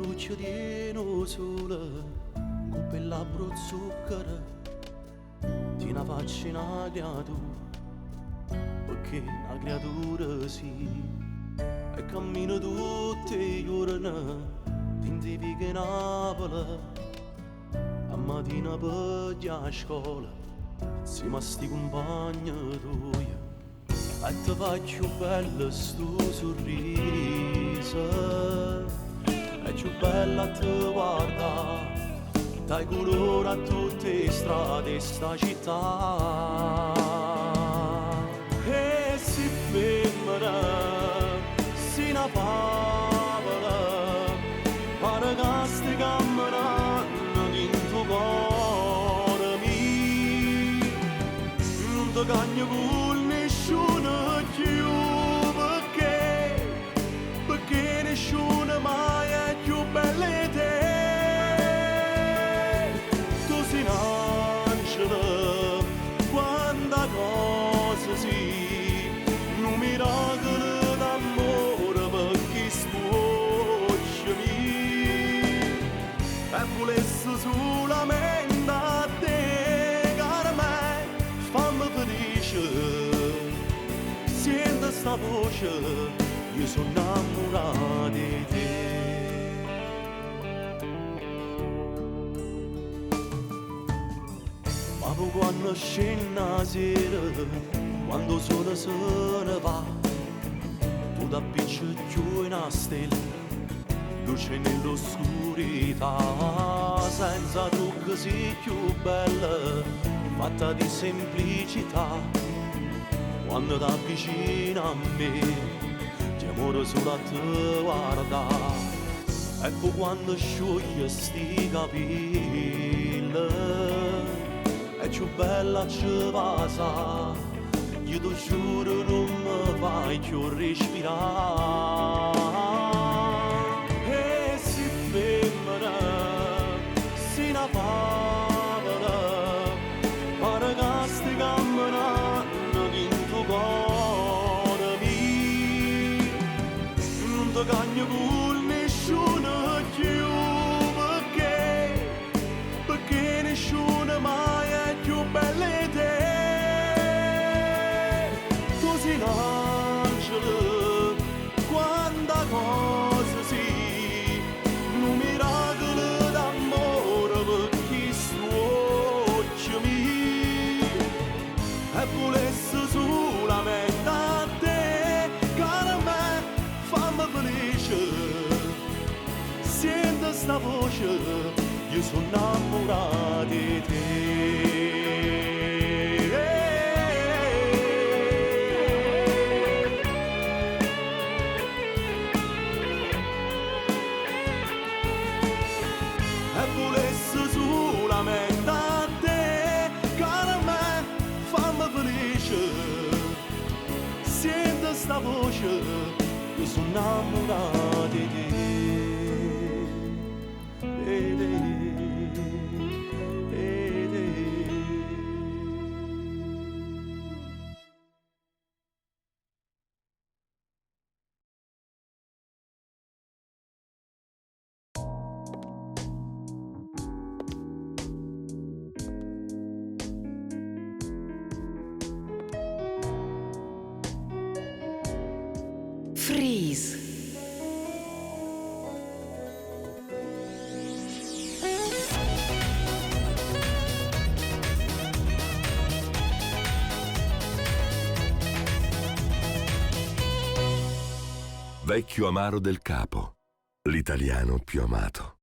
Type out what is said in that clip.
luce di no sole, con quel labbro zucchero, ti una faccia una creatura, perché una creatura sì, e cammino tutti i giorni, ti vivi Napoli, a mattina per a scuola, siamo sti compagni tuoi, e ti faccio bello sto sorriso, è più bella a te guardare, dai colore a tutte le strade di sta città. E si femmina, si una favola, pare che stai camminando in tuo cuore mio, non ti cagno con nessuno più, perché nessuno mai è più bella di te. Tu sei un angelo, quanta cosa sei, un miracolo d'amore per chi scuoce me. E volessi solamente a te, cara me, fammi felice, senti sta voce, io sono innamorato di te. Ma poi quando scende la sera, quando il sole se ne va, tu ti appicci giù in una stella, luce nell'oscurità, senza trucchi sei più bella, fatta di semplicità. Quando ti avvicini a me, ti amore solo a te guarda, e poi quando scioglie sti capelli, è più bella ci passa, io ti giuro non mi fai più respirare. E si femmina, si una favola, pare che stai camminando in tuo cuore mio, non ti cagno con nessuno più, perché nessuno mai è più bella di te. Tu sei un angelo, quanta cosa sei, un miracolo d'amore per chi scuoce me. E volessi solamente a te, cara me, fammi felice, senti sta voce, io sono innamorato di te. E volessi solamente a te, cara me, fammi felice, senti sta voce, io sono innamorato di te. Freeze. Vecchio amaro del capo, l'italiano più amato.